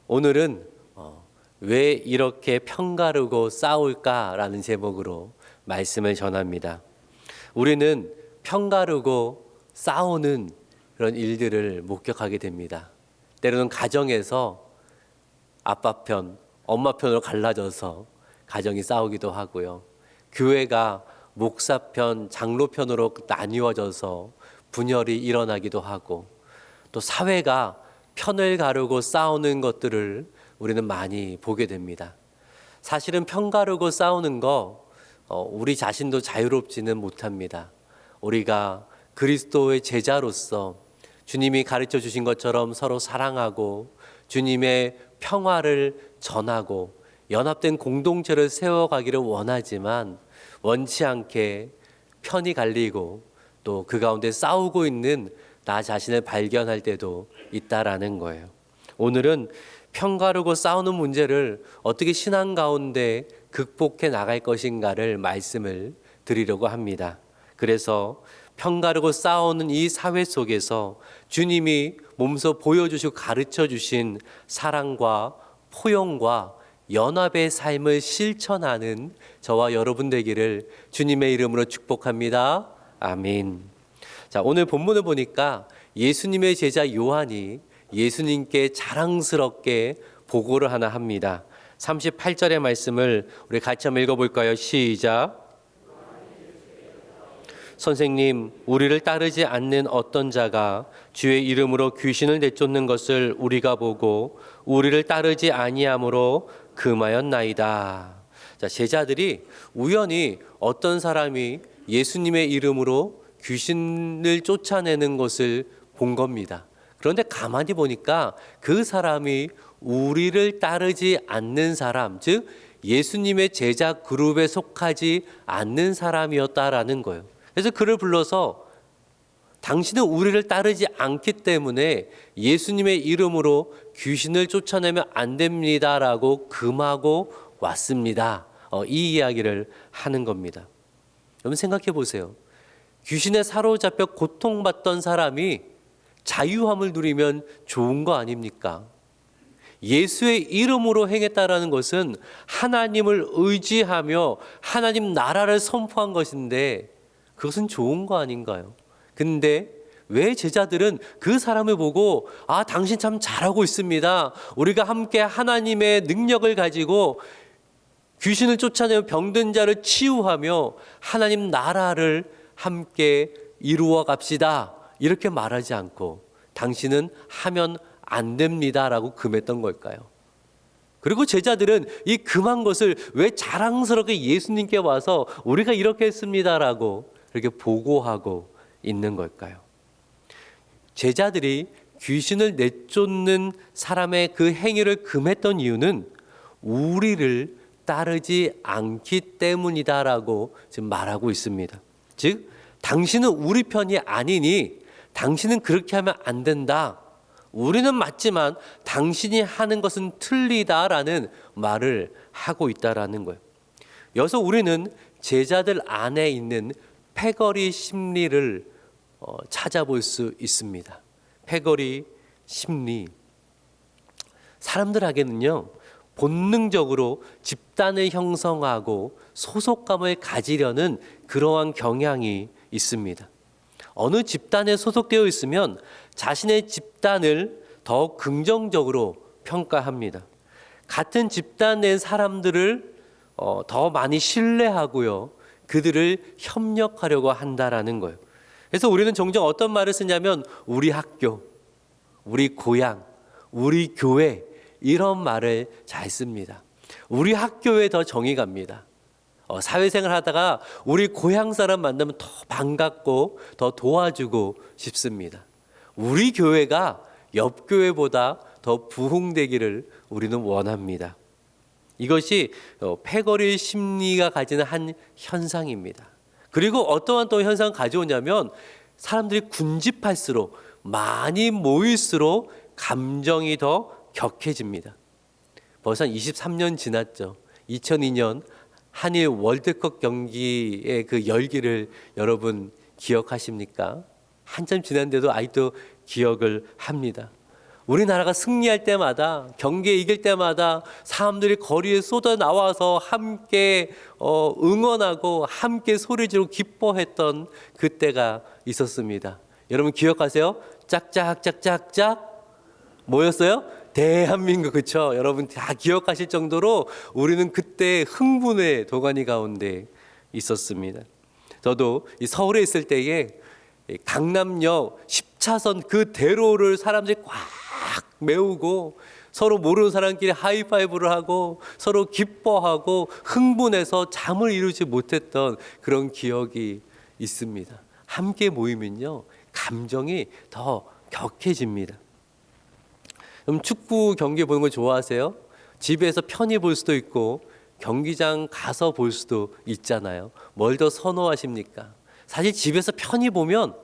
오늘은 왜 이렇게 편가르고 싸울까라는 제목으로 말씀을 전합니다. 우리는 편가르고 싸우는 그런 일들을 목격하게 됩니다. 때로는 가정에서 아빠 편, 엄마 편으로 갈라져서 가정이 싸우기도 하고요. 교회가 목사 편, 장로 편으로 나뉘어져서 분열이 일어나기도 하고, 또 사회가 편을 가르고 싸우는 것들을 우리는 많이 보게 됩니다. 사실은 편 가르고 싸우는 거 우리 자신도 자유롭지는 못합니다. 우리가 그리스도의 제자로서 주님이 가르쳐 주신 것처럼 서로 사랑하고 주님의 평화를 전하고 연합된 공동체를 세워가기를 원하지만 원치 않게 편이 갈리고 또 그 가운데 싸우고 있는 나 자신을 발견할 때도 있다라는 거예요. 오늘은 편 가르고 싸우는 문제를 어떻게 신앙 가운데 극복해 나갈 것인가를 말씀을 드리려고 합니다. 그래서 편 가르고 싸우는 이 사회 속에서 주님이 몸소 보여주시고 가르쳐 주신 사랑과 포용과 연합의 삶을 실천하는 저와 여러분 되기를 주님의 이름으로 축복합니다. 아멘. 자, 오늘 본문을 보니까 예수님의 제자 요한이 예수님께 자랑스럽게 보고를 하나 합니다. 38절의 말씀을 우리 같이 한번 읽어볼까요? 시작. 선생님, 우리를 따르지 않는 어떤 자가 주의 이름으로 귀신을 내쫓는 것을 우리가 보고 우리를 따르지 아니함으로 금하였나이다. 자, 제자들이 우연히 어떤 사람이 예수님의 이름으로 귀신을 쫓아내는 것을 본 겁니다. 그런데 가만히 보니까 그 사람이 우리를 따르지 않는 사람, 즉 예수님의 제자 그룹에 속하지 않는 사람이었다라는 거예요. 그래서 그를 불러서 당신은 우리를 따르지 않기 때문에 예수님의 이름으로 귀신을 쫓아내면 안 됩니다라고 금하고 왔습니다. 이 이야기를 하는 겁니다. 여러분 생각해 보세요. 귀신에 사로잡혀 고통받던 사람이 자유함을 누리면 좋은 거 아닙니까? 예수의 이름으로 행했다라는 것은 하나님을 의지하며 하나님 나라를 선포한 것인데 그것은 좋은 거 아닌가요? 근데 왜 제자들은 그 사람을 보고 당신 참 잘하고 있습니다. 우리가 함께 하나님의 능력을 가지고 귀신을 쫓아내며 병든 자를 치유하며 하나님 나라를 함께 이루어 갑시다. 이렇게 말하지 않고 당신은 하면 안 됩니다라고 금했던 걸까요? 그리고 제자들은 이 금한 것을 왜 자랑스럽게 예수님께 와서 우리가 이렇게 했습니다라고 이렇게 보고하고 있는 걸까요? 제자들이 귀신을 내쫓는 사람의 그 행위를 금했던 이유는 우리를 따르지 않기 때문이다라고 지금 말하고 있습니다. 즉, 당신은 우리 편이 아니니 당신은 그렇게 하면 안 된다. 우리는 맞지만 당신이 하는 것은 틀리다라는 말을 하고 있다라는 거예요. 여기서 우리는 제자들 안에 있는 패거리 심리를 찾아볼 수 있습니다. 패거리 심리. 사람들에게는요, 본능적으로 집단을 형성하고 소속감을 가지려는 그러한 경향이 있습니다. 어느 집단에 소속되어 있으면 자신의 집단을 더 긍정적으로 평가합니다. 같은 집단 내 사람들을 더 많이 신뢰하고요. 그들을 협력하려고 한다라는 거예요. 그래서 우리는 종종 어떤 말을 쓰냐면 우리 학교, 우리 고향, 우리 교회 이런 말을 잘 씁니다. 우리 학교에 더 정이 갑니다. 사회생활 하다가 우리 고향 사람 만나면 더 반갑고 더 도와주고 싶습니다. 우리 교회가 옆 교회보다 더 부흥되기를 우리는 원합니다. 이것이 패거리 심리가 가지는 한 현상입니다. 그리고 어떠한 또 현상을 가져오냐면 사람들이 군집할수록 많이 모일수록 감정이 더 격해집니다. 벌써 23년 지났죠. 2002년 한일 월드컵 경기의 그 열기를 여러분 기억하십니까? 한참 지났는데도 아직도 기억을 합니다. 우리나라가 승리할 때마다, 경기에 이길 때마다 사람들이 거리에 쏟아 나와서 함께 응원하고 함께 소리 지르고 기뻐했던 그때가 있었습니다. 여러분 기억하세요? 짝짝짝짝짝 뭐였어요? 대한민국. 그쵸? 여러분 다 기억하실 정도로 우리는 그때 흥분의 도가니 가운데 있었습니다. 저도 이 서울에 있을 때에 강남역 10차선 그 대로를 사람들이 꽉 메우고 서로 모르는 사람끼리 하이파이브를 하고 서로 기뻐하고 흥분해서 잠을 이루지 못했던 그런 기억이 있습니다. 함께 모이면요, 감정이 더 격해집니다. 그럼 축구 경기 보는 거 좋아하세요? 집에서 편히 볼 수도 있고 경기장 가서 볼 수도 있잖아요. 뭘 더 선호하십니까? 사실 집에서 편히 보면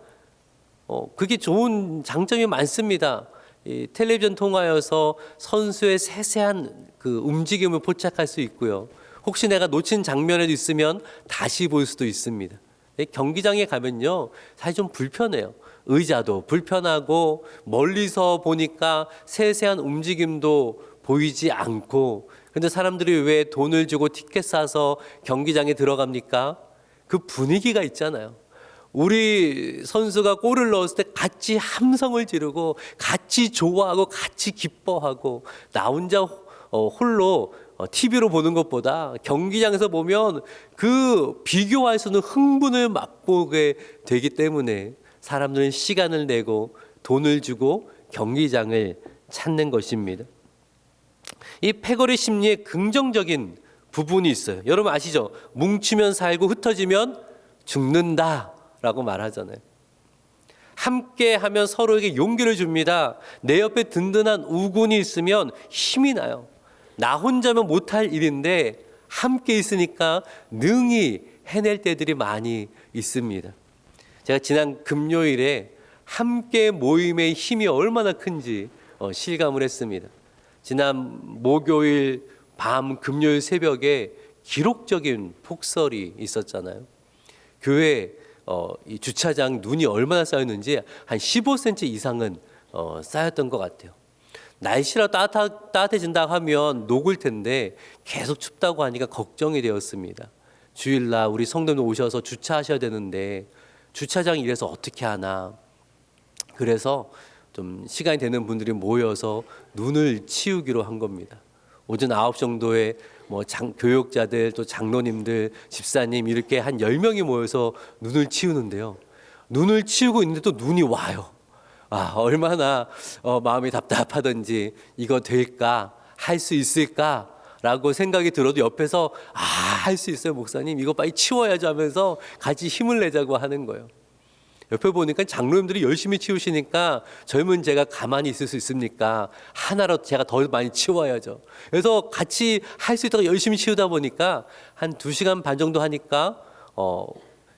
그게 좋은 장점이 많습니다. 이 텔레비전 통하여서 선수의 세세한 그 움직임을 포착할 수 있고요. 혹시 내가 놓친 장면에도 있으면 다시 볼 수도 있습니다. 경기장에 가면요, 사실 좀 불편해요. 의자도 불편하고 멀리서 보니까 세세한 움직임도 보이지 않고, 근데 사람들이 왜 돈을 주고 티켓 사서 경기장에 들어갑니까? 그 분위기가 있잖아요. 우리 선수가 골을 넣었을 때 같이 함성을 지르고 같이 좋아하고 같이 기뻐하고, 나 혼자 홀로 TV로 보는 것보다 경기장에서 보면 그 비교할 수 없는 흥분을 맛보게 되기 때문에 사람들은 시간을 내고 돈을 주고 경기장을 찾는 것입니다. 이 패거리 심리의 긍정적인 부분이 있어요. 여러분 아시죠? 뭉치면 살고 흩어지면 죽는다라고 말하잖아요. 함께 하면 서로에게 용기를 줍니다. 내 옆에 든든한 우군이 있으면 힘이 나요. 나 혼자면 못할 일인데 함께 있으니까 능히 해낼 때들이 많이 있습니다. 제가 지난 금요일에 함께 모임의 힘이 얼마나 큰지 실감을 했습니다. 지난 목요일 밤 금요일 새벽에 기록적인 폭설이 있었잖아요. 교회 이 주차장 눈이 얼마나 쌓였는지 한 15cm 이상은 쌓였던 것 같아요. 날씨가 따뜻해진다 하면 녹을 텐데 계속 춥다고 하니까 걱정이 되었습니다. 주일날 우리 성도님 오셔서 주차하셔야 되는데 주차장 이래서 어떻게 하나. 그래서 좀 시간이 되는 분들이 모여서 눈을 치우기로 한 겁니다. 오전 9시 정도에 교육자들 또 장로님들 집사님 이렇게 한 10명이 모여서 눈을 치우는데요. 눈을 치우고 있는데 또 눈이 와요. 얼마나 마음이 답답하던지 이거 될까? 할 수 있을까? 라고 생각이 들어도 옆에서 할 수 있어요 목사님, 이거 빨리 치워야죠 하면서 같이 힘을 내자고 하는 거예요. 옆에 보니까 장로님들이 열심히 치우시니까 젊은 제가 가만히 있을 수 있습니까? 하나로 제가 더 많이 치워야죠. 그래서 같이 할 수 있다고 열심히 치우다 보니까 한 2시간 반 정도 하니까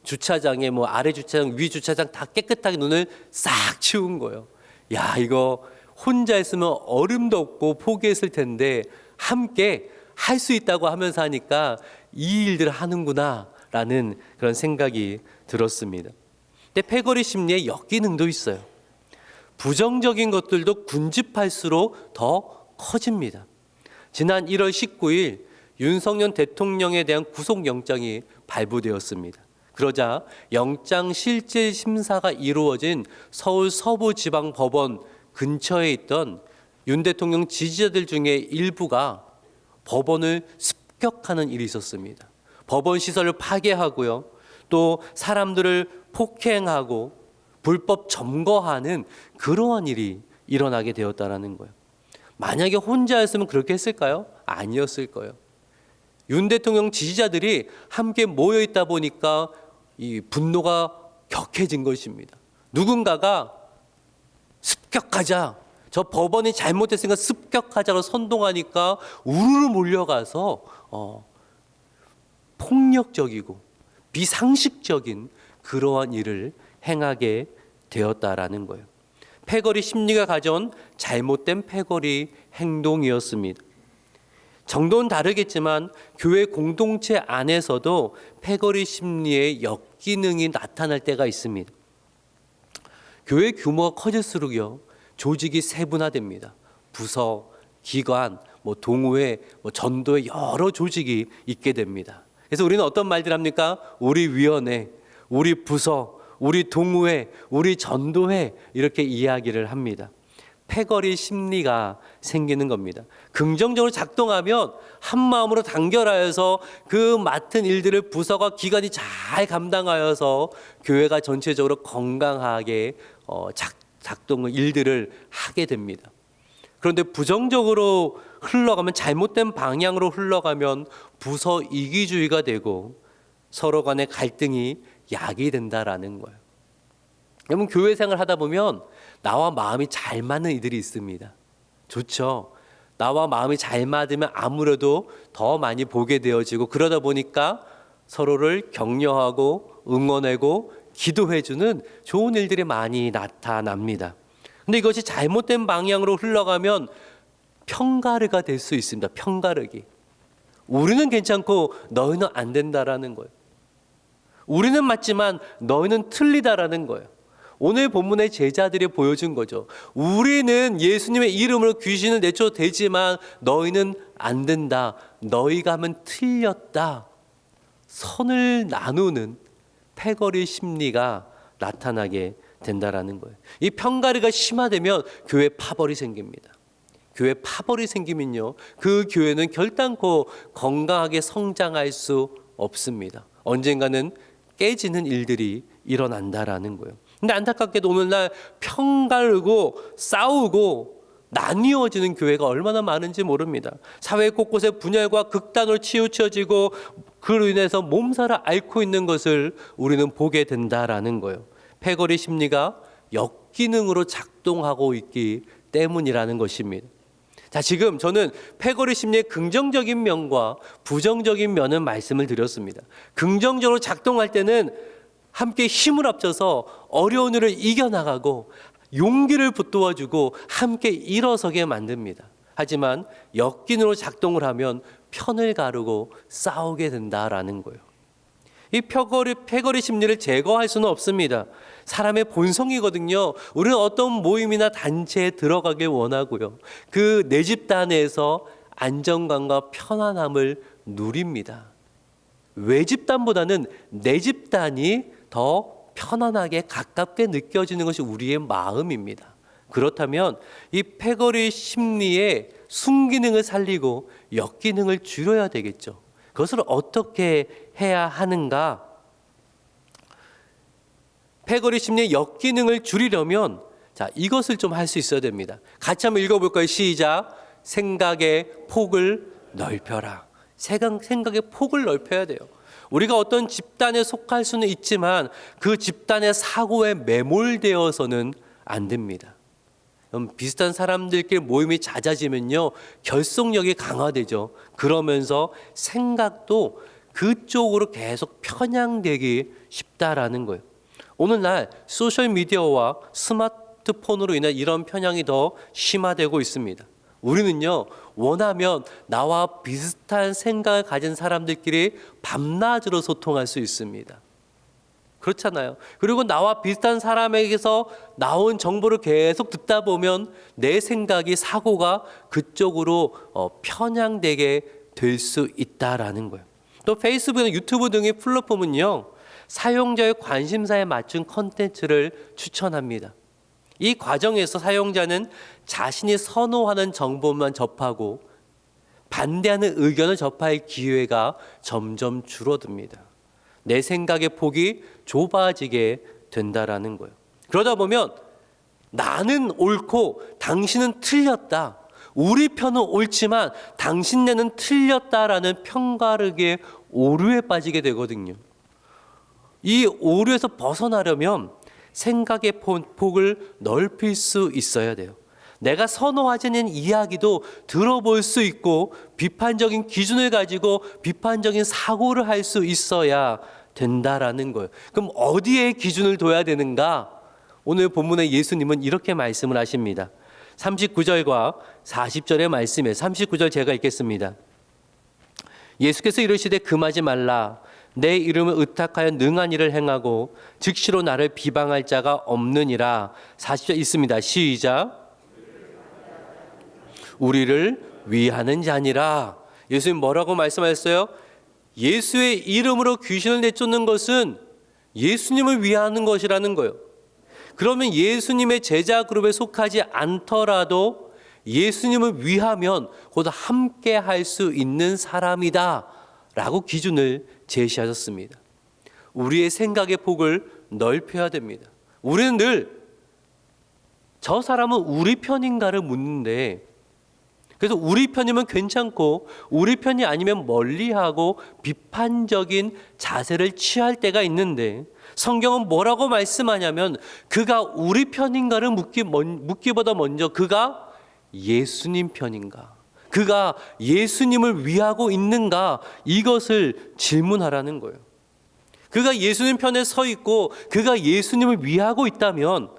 주차장에 아래 주차장 위 주차장 다 깨끗하게 눈을 싹 치운 거예요. 야, 이거 혼자 했으면 얼음도 없고 포기했을 텐데 함께 할 수 있다고 하면서 하니까 이 일들을 하는구나 라는 그런 생각이 들었습니다. 근데 패거리 심리에 역기능도 있어요. 부정적인 것들도 군집할수록 더 커집니다. 지난 1월 19일 윤석열 대통령에 대한 구속영장이 발부되었습니다. 그러자 영장 실질 심사가 이루어진 서울 서부지방법원 근처에 있던 윤 대통령 지지자들 중에 일부가 법원을 습격하는 일이 있었습니다. 법원 시설을 파괴하고요, 또 사람들을 폭행하고 불법 점거하는 그러한 일이 일어나게 되었다라는 거예요. 만약에 혼자였으면 그렇게 했을까요? 아니었을 거예요. 윤 대통령 지지자들이 함께 모여 있다 보니까 이 분노가 격해진 것입니다. 누군가가 습격하자, 저 법원이 잘못했으니까 습격하자고 선동하니까 우르르 몰려가서 폭력적이고 비상식적인 그러한 일을 행하게 되었다라는 거예요. 패거리 심리가 가져온 잘못된 패거리 행동이었습니다. 정도는 다르겠지만 교회 공동체 안에서도 패거리 심리의 역기능이 나타날 때가 있습니다. 교회 규모가 커질수록요, 조직이 세분화됩니다. 부서, 기관, 동호회, 전도회 여러 조직이 있게 됩니다. 그래서 우리는 어떤 말들 합니까? 우리 위원회, 우리 부서, 우리 동호회, 우리 전도회 이렇게 이야기를 합니다. 패거리 심리가 생기는 겁니다. 긍정적으로 작동하면 한 마음으로 단결하여서 그 맡은 일들을 부서가 기관이 잘 감당하여서 교회가 전체적으로 건강하게 작동을 일들을 하게 됩니다. 그런데 부정적으로 흘러가면 잘못된 방향으로 흘러가면 부서 이기주의가 되고 서로 간의 갈등이 야기된다라는 거예요. 여러분 교회 생활 하다 보면 나와 마음이 잘 맞는 이들이 있습니다. 좋죠. 나와 마음이 잘 맞으면 아무래도 더 많이 보게 되어지고 그러다 보니까 서로를 격려하고 응원하고 기도해주는 좋은 일들이 많이 나타납니다. 근데 이것이 잘못된 방향으로 흘러가면 편가르가 될 수 있습니다. 편가르기. 우리는 괜찮고 너희는 안 된다라는 거예요. 우리는 맞지만 너희는 틀리다라는 거예요. 오늘 본문의 제자들이 보여준 거죠. 우리는 예수님의 이름으로 귀신을 내쳐도 되지만 너희는 안 된다. 너희가 하면 틀렸다. 선을 나누는 패거리 심리가 나타나게 된다라는 거예요. 이 편가르가 심화되면 교회 파벌이 생깁니다. 교회 파벌이 생기면요, 그 교회는 결단코 건강하게 성장할 수 없습니다. 언젠가는 깨지는 일들이 일어난다라는 거예요. 근데 안타깝게도 오늘날 편가르고 싸우고 나뉘어지는 교회가 얼마나 많은지 모릅니다. 사회 곳곳에 분열과 극단으로 치우쳐지고 그로 인해서 몸살을 앓고 있는 것을 우리는 보게 된다라는 거예요. 패거리 심리가 역기능으로 작동하고 있기 때문이라는 것입니다. 자, 지금 저는 패거리 심리의 긍정적인 면과 부정적인 면은 말씀을 드렸습니다. 긍정적으로 작동할 때는 함께 힘을 합쳐서 어려운 일을 이겨나가고 용기를 붙도와주고 함께 일어서게 만듭니다. 하지만 역기능으로 작동을 하면 편을 가르고 싸우게 된다라는 거예요. 이 패거리 심리를 제거할 수는 없습니다. 사람의 본성이거든요. 우리는 어떤 모임이나 단체에 들어가길 원하고요. 그 내 집단에서 안정감과 편안함을 누립니다. 외 집단보다는 내 집단이 더 편안하게 가깝게 느껴지는 것이 우리의 마음입니다. 그렇다면 이 패거리 심리의 순기능을 살리고 역기능을 줄여야 되겠죠. 그것을 어떻게 해야 하는가? 패거리 심리의 역기능을 줄이려면 이것을 좀 할 수 있어야 됩니다. 같이 한번 읽어볼까요? 시작. 생각의 폭을 넓혀라. 생각의 폭을 넓혀야 돼요. 우리가 어떤 집단에 속할 수는 있지만 그 집단의 사고에 매몰되어서는 안 됩니다. 비슷한 사람들끼리 모임이 잦아지면요, 결속력이 강화되죠. 그러면서 생각도 그쪽으로 계속 편향되기 쉽다라는 거예요. 오늘날 소셜미디어와 스마트폰으로 인해 이런 편향이 더 심화되고 있습니다. 우리는요, 원하면 나와 비슷한 생각을 가진 사람들끼리 밤낮으로 소통할 수 있습니다. 그렇잖아요. 그리고 나와 비슷한 사람에게서 나온 정보를 계속 듣다 보면 내 생각이, 사고가 그쪽으로 편향되게 될 수 있다라는 거예요. 또 페이스북이나 유튜브 등의 플랫폼은요, 사용자의 관심사에 맞춘 컨텐츠를 추천합니다. 이 과정에서 사용자는 자신이 선호하는 정보만 접하고 반대하는 의견을 접할 기회가 점점 줄어듭니다. 내 생각의 폭이 좁아지게 된다라는 거예요. 그러다 보면 나는 옳고 당신은 틀렸다. 우리 편은 옳지만 당신네는 틀렸다라는 편가르기의 오류에 빠지게 되거든요. 이 오류에서 벗어나려면 생각의 폭을 넓힐 수 있어야 돼요. 내가 선호하지 않는 이야기도 들어볼 수 있고 비판적인 기준을 가지고 비판적인 사고를 할 수 있어야 된다라는 거예요. 그럼 어디에 기준을 둬야 되는가? 오늘 본문의 예수님은 이렇게 말씀을 하십니다. 39절과 40절의 말씀에 39절 제가 읽겠습니다. 예수께서 이르시되 금하지 말라. 내 이름을 의탁하여 능한 일을 행하고 즉시로 나를 비방할 자가 없느니라. 40절 있습니다. 시작. 우리를 위하는 자니라. 예수님 뭐라고 말씀하셨어요? 예수의 이름으로 귀신을 내쫓는 것은 예수님을 위하는 것이라는 거예요. 그러면 예수님의 제자 그룹에 속하지 않더라도 예수님을 위하면 곧 함께 할 수 있는 사람이다 라고 기준을 제시하셨습니다. 우리의 생각의 폭을 넓혀야 됩니다. 우리는 늘 저 사람은 우리 편인가를 묻는데, 그래서 우리 편이면 괜찮고 우리 편이 아니면 멀리하고 비판적인 자세를 취할 때가 있는데, 성경은 뭐라고 말씀하냐면 그가 우리 편인가를 묻기보다 먼저 그가 예수님 편인가, 그가 예수님을 위하고 있는가, 이것을 질문하라는 거예요. 그가 예수님 편에 서 있고 그가 예수님을 위하고 있다면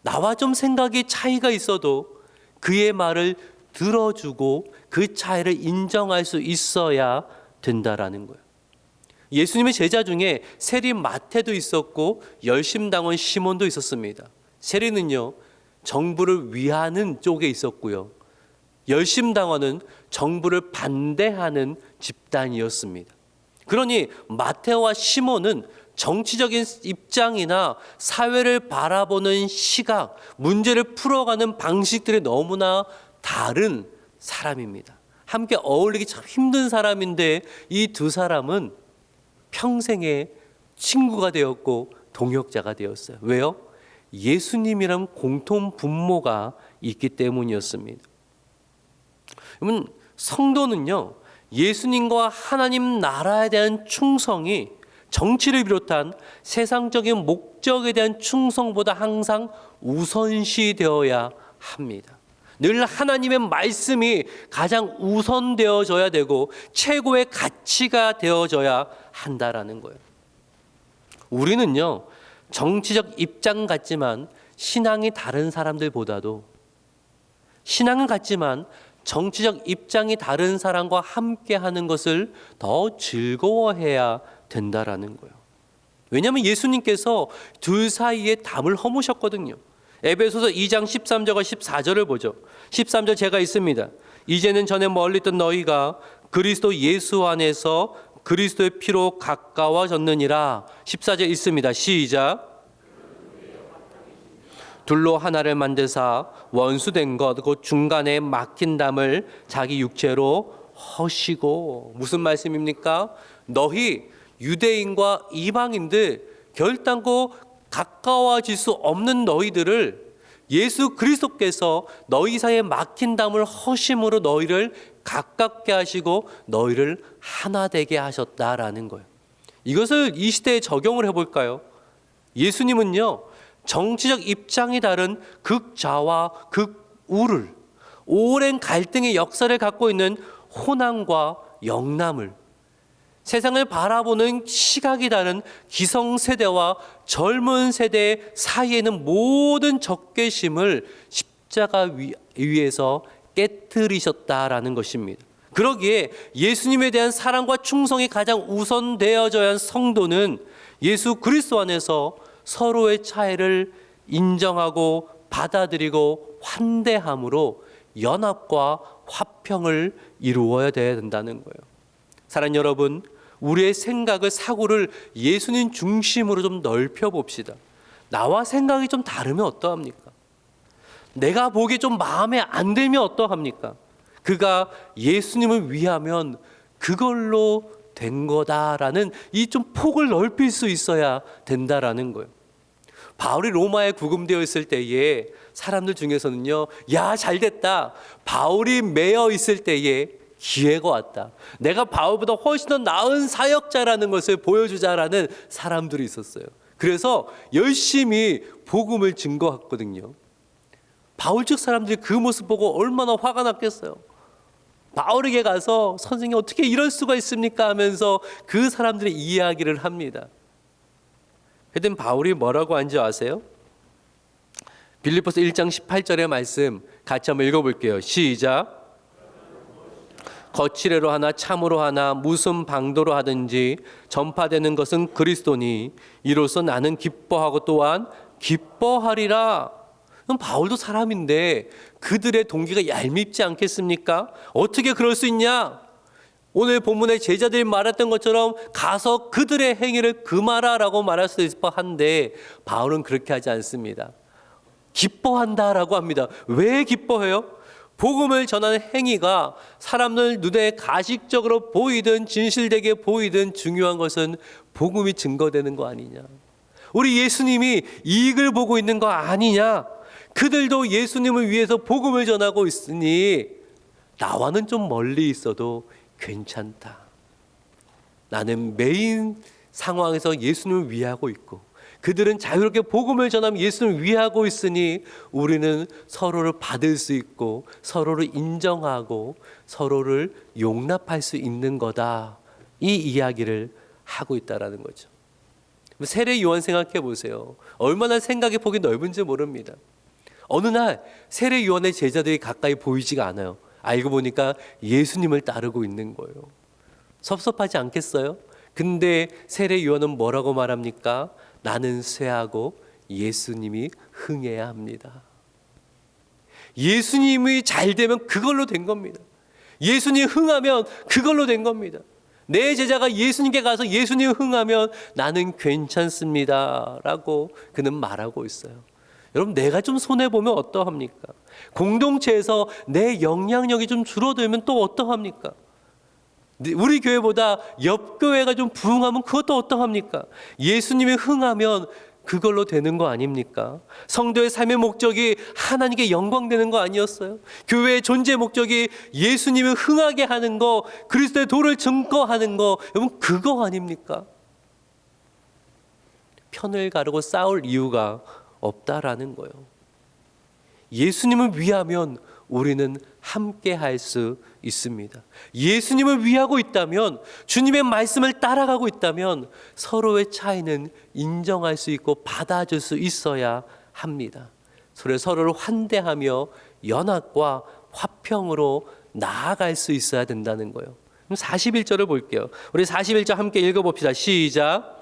나와 좀 생각의 차이가 있어도 그의 말을 들어주고 그 차이를 인정할 수 있어야 된다라는 거예요. 예수님의 제자 중에 세리 마태도 있었고 열심당원 시몬도 있었습니다. 세리는요, 정부를 위하는 쪽에 있었고요, 열심당원은 정부를 반대하는 집단이었습니다. 그러니 마태와 시몬은 정치적인 입장이나 사회를 바라보는 시각, 문제를 풀어가는 방식들이 너무나 다른 사람입니다. 함께 어울리기 참 힘든 사람인데 이 두 사람은 평생의 친구가 되었고 동역자가 되었어요. 왜요? 예수님이란 공통 분모가 있기 때문이었습니다. 여러분, 성도는요, 예수님과 하나님 나라에 대한 충성이 정치를 비롯한 세상적인 목적에 대한 충성보다 항상 우선시 되어야 합니다. 늘 하나님의 말씀이 가장 우선되어져야 되고 최고의 가치가 되어져야 한다라는 거예요. 우리는요, 정치적 입장 같지만 신앙이 다른 사람들보다도, 신앙은 같지만 정치적 입장이 다른 사람과 함께 하는 것을 더 즐거워해야 된다라는 거예요. 왜냐하면 예수님께서 둘 사이에 담을 허무셨거든요. 에베소서 2장 13절과 14절을 보죠. 13절 제가 있습니다. 이제는 전에 멀리 있던 너희가 그리스도 예수 안에서 그리스도의 피로 가까워졌느니라. 14절 있습니다. 시작. 둘로 하나를 만드사 원수된 것 곧 중간에 막힌 담을 자기 육체로 허시고. 무슨 말씀입니까? 너희 유대인과 이방인들 결단코 가까워질 수 없는 너희들을 예수 그리스도께서 너희 사이에 막힌 담을 허심으로 너희를 가깝게 하시고 너희를 하나 되게 하셨다라는 거예요. 이것을 이 시대에 적용을 해볼까요? 예수님은요, 정치적 입장이 다른 극좌와 극우를, 오랜 갈등의 역사를 갖고 있는 호남과 영남을, 세상을 바라보는 시각이 다른 기성세대와 젊은 세대 사이에는 모든 적개심을 십자가 위에서 깨트리셨다라는 것입니다. 그러기에 예수님에 대한 사랑과 충성이 가장 우선되어져야 하는 성도는 예수 그리스도 안에서 서로의 차이를 인정하고 받아들이고 환대함으로 연합과 화평을 이루어야 된다는 거예요. 사랑하는 여러분, 우리의 생각을, 사고를 예수님 중심으로 좀 넓혀봅시다. 나와 생각이 좀 다르면 어떠합니까? 내가 보기에 좀 마음에 안 들면 어떠합니까? 그가 예수님을 위하면 그걸로 된 거다라는 이 좀 폭을 넓힐 수 있어야 된다라는 거예요. 바울이 로마에 구금되어 있을 때에 사람들 중에서는요, 야, 잘됐다. 바울이 매여 있을 때에 기회가 왔다. 내가 바울보다 훨씬 더 나은 사역자라는 것을 보여주자라는 사람들이 있었어요. 그래서 열심히 복음을 증거했거든요. 바울 쪽 사람들이 그 모습 보고 얼마나 화가 났겠어요. 바울에게 가서 선생님 어떻게 이럴 수가 있습니까 하면서 그 사람들의 이야기를 합니다. 그땐 바울이 뭐라고 한지 아세요? 빌립보서 1장 18절의 말씀 같이 한번 읽어볼게요. 시작. 거칠애로 하나 참으로 하나 무슨 방도로 하든지 전파되는 것은 그리스도니 이로써 나는 기뻐하고 또한 기뻐하리라. 그럼 바울도 사람인데 그들의 동기가 얄밉지 않겠습니까? 어떻게 그럴 수 있냐? 오늘 본문의 제자들이 말했던 것처럼 가서 그들의 행위를 금하라라고 말할 수 있을 법한데 바울은 그렇게 하지 않습니다. 기뻐한다라고 합니다. 왜 기뻐해요? 복음을 전하는 행위가 사람들 눈에 가식적으로 보이든 진실되게 보이든 중요한 것은 복음이 증거되는 거 아니냐. 우리 예수님이 이익을 보고 있는 거 아니냐. 그들도 예수님을 위해서 복음을 전하고 있으니 나와는 좀 멀리 있어도 괜찮다. 나는 메인 상황에서 예수님을 위하고 있고 그들은 자유롭게 복음을 전하며 예수님을 위하고 있으니 우리는 서로를 받을 수 있고 서로를 인정하고 서로를 용납할 수 있는 거다. 이 이야기를 하고 있다라는 거죠. 세례 요한 생각해 보세요. 얼마나 생각의 폭이 넓은지 모릅니다. 어느 날 세례 요한의 제자들이 가까이 보이지가 않아요. 알고 보니까 예수님을 따르고 있는 거예요. 섭섭하지 않겠어요? 근데 세례 요한은 뭐라고 말합니까? 나는 쇠하고 예수님이 흥해야 합니다. 예수님이 잘 되면 그걸로 된 겁니다. 예수님이 흥하면 그걸로 된 겁니다. 내 제자가 예수님께 가서 예수님 흥하면 나는 괜찮습니다 라고 그는 말하고 있어요. 여러분, 내가 좀 손해보면 어떠합니까? 공동체에서 내 영향력이 좀 줄어들면 또 어떠합니까? 우리 교회보다 옆 교회가 좀 부흥하면 그것도 어떠합니까? 예수님이 흥하면 그걸로 되는 거 아닙니까? 성도의 삶의 목적이 하나님께 영광되는 거 아니었어요? 교회의 존재 목적이 예수님을 흥하게 하는 거, 그리스도의 도를 증거하는 거, 여러분 그거 아닙니까? 편을 가르고 싸울 이유가 없다라는 거예요. 예수님을 위하면 우리는 함께 할 수 있습니다. 예수님을 위하고 있다면, 주님의 말씀을 따라가고 있다면 서로의 차이는 인정할 수 있고 받아줄 수 있어야 합니다. 서로를 환대하며 연합과 화평으로 나아갈 수 있어야 된다는 거예요. 그럼 41절을 볼게요. 우리 41절 함께 읽어봅시다. 시작.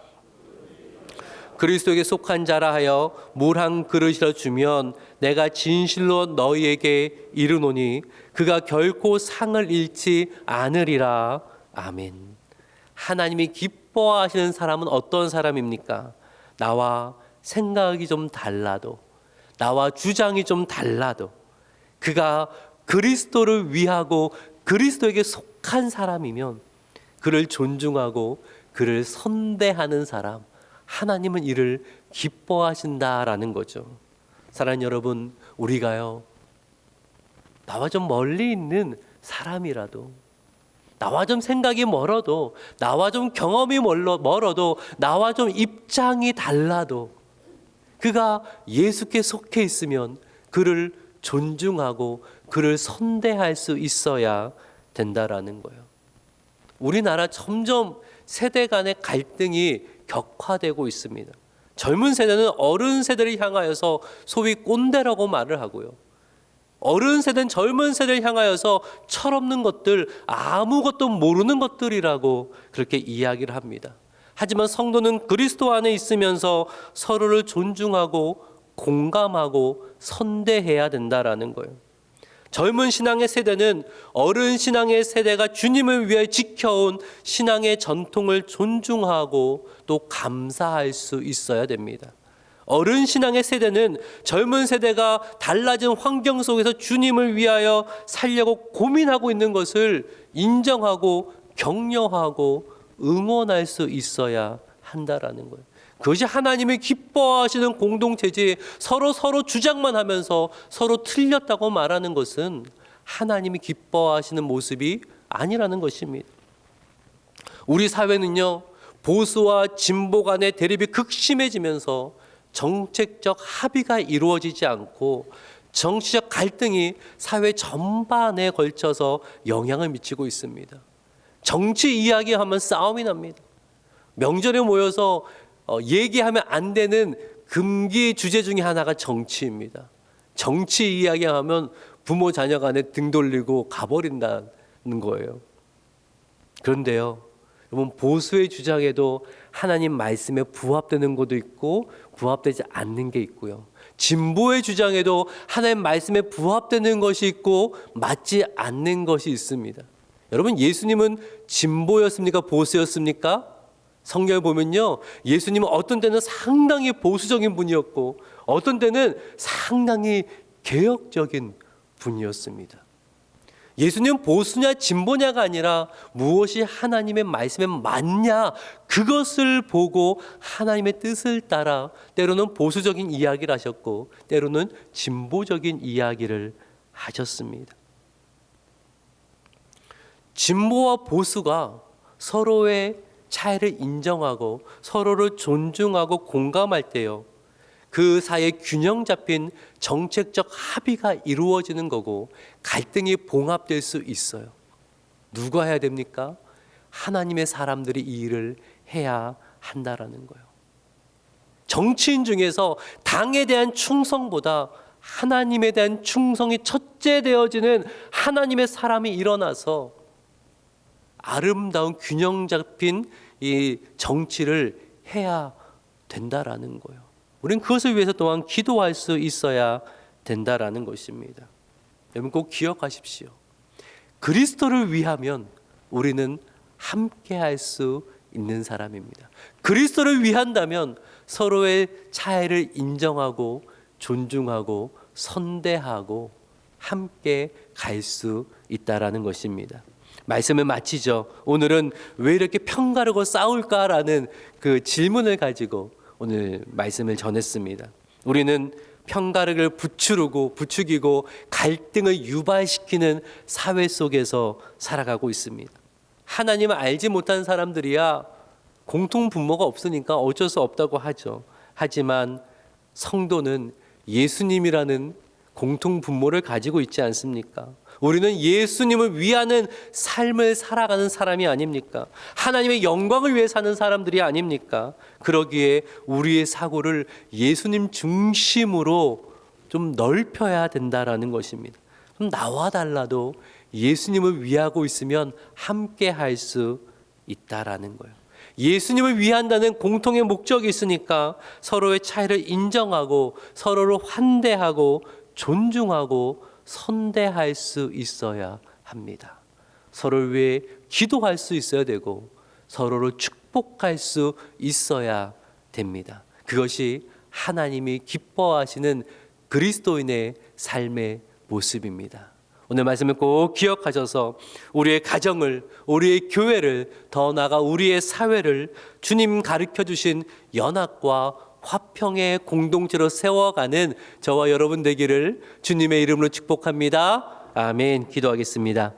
그리스도에게 속한 자라 하여 물 한 그릇이라 주면 내가 진실로 너희에게 이르노니 그가 결코 상을 잃지 않으리라. 아멘. 하나님이 기뻐하시는 사람은 어떤 사람입니까? 나와 생각이 좀 달라도, 나와 주장이 좀 달라도 그가 그리스도를 위하고 그리스도에게 속한 사람이면 그를 존중하고 그를 선대하는 사람, 하나님은 이를 기뻐하신다라는 거죠. 사랑하는 여러분, 우리가요, 나와 좀 멀리 있는 사람이라도, 나와 좀 생각이 멀어도, 나와 좀 경험이 멀어도, 나와 좀 입장이 달라도 그가 예수께 속해 있으면 그를 존중하고 그를 선대할 수 있어야 된다라는 거예요. 우리나라 점점 세대 간의 갈등이 격화되고 있습니다. 젊은 세대는 어른 세대를 향하여서 소위 꼰대라고 말을 하고요. 어른 세대는 젊은 세대를 향하여서 철없는 것들, 아무것도 모르는 것들이라고 그렇게 이야기를 합니다. 하지만 성도는 그리스도 안에 있으면서 서로를 존중하고 공감하고 선대해야 된다라는 거예요. 젊은 신앙의 세대는 어른 신앙의 세대가 주님을 위해 지켜온 신앙의 전통을 존중하고 또 감사할 수 있어야 됩니다. 어른 신앙의 세대는 젊은 세대가 달라진 환경 속에서 주님을 위하여 살려고 고민하고 있는 것을 인정하고 격려하고 응원할 수 있어야 한다라는 거예요. 그것이 하나님이 기뻐하시는 공동체지, 서로 주장만 하면서 서로 틀렸다고 말하는 것은 하나님이 기뻐하시는 모습이 아니라는 것입니다. 우리 사회는요, 보수와 진보 간의 대립이 극심해지면서 정책적 합의가 이루어지지 않고 정치적 갈등이 사회 전반에 걸쳐서 영향을 미치고 있습니다. 정치 이야기하면 싸움이 납니다. 명절에 모여서 얘기하면 안 되는 금기 주제 중에 하나가 정치입니다. 정치 이야기하면 부모 자녀 간에 등 돌리고 가버린다는 거예요. 그런데요, 여러분, 보수의 주장에도 하나님 말씀에 부합되는 것도 있고 부합되지 않는 게 있고요. 진보의 주장에도 하나님의 말씀에 부합되는 것이 있고 맞지 않는 것이 있습니다. 여러분, 예수님은 진보였습니까? 보수였습니까? 성경을 보면요, 예수님은 어떤 때는 상당히 보수적인 분이었고 어떤 때는 상당히 개혁적인 분이었습니다. 예수님은 보수냐 진보냐가 아니라 무엇이 하나님의 말씀에 맞냐, 그것을 보고 하나님의 뜻을 따라 때로는 보수적인 이야기를 하셨고 때로는 진보적인 이야기를 하셨습니다. 진보와 보수가 서로의 차이를 인정하고 서로를 존중하고 공감할 때요, 그 사이에 균형 잡힌 정책적 합의가 이루어지는 거고 갈등이 봉합될 수 있어요. 누가 해야 됩니까? 하나님의 사람들이 이 일을 해야 한다라는 거예요. 정치인 중에서 당에 대한 충성보다 하나님에 대한 충성이 첫째 되어지는 하나님의 사람이 일어나서 아름다운 균형 잡힌 이 정치를 해야 된다라는 거예요. 우리는 그것을 위해서 또한 기도할 수 있어야 된다라는 것입니다. 여러분 꼭 기억하십시오. 그리스도를 위하면 우리는 함께 할 수 있는 사람입니다. 그리스도를 위한다면 서로의 차이를 인정하고 존중하고 선대하고 함께 갈 수 있다라는 것입니다. 말씀을 마치죠. 오늘은 왜 이렇게 편가르고 싸울까라는 그 질문을 가지고 오늘 말씀을 전했습니다. 우리는 편가르기를 부추기고 갈등을 유발시키는 사회 속에서 살아가고 있습니다. 하나님을 알지 못한 사람들이야 공통 분모가 없으니까 어쩔 수 없다고 하죠. 하지만 성도는 예수님이라는 공통 분모를 가지고 있지 않습니까? 우리는 예수님을 위하는 삶을 살아가는 사람이 아닙니까? 하나님의 영광을 위해 사는 사람들이 아닙니까? 그러기에 우리의 사고를 예수님 중심으로 좀 넓혀야 된다라는 것입니다. 좀 나와 달라도 예수님을 위하고 있으면 함께 할 수 있다라는 거예요. 예수님을 위한다는 공통의 목적이 있으니까 서로의 차이를 인정하고 서로를 환대하고 존중하고 선대할 수 있어야 합니다. 서로를 위해 기도할 수 있어야 되고 서로를 축복할 수 있어야 됩니다. 그것이 하나님이 기뻐하시는 그리스도인의 삶의 모습입니다. 오늘 말씀을 꼭 기억하셔서 우리의 가정을, 우리의 교회를, 더 나아가 우리의 사회를 주님 가르쳐 주신 연합과 화평의 공동체로 세워가는 저와 여러분 되기를 주님의 이름으로 축복합니다. 아멘. 기도하겠습니다.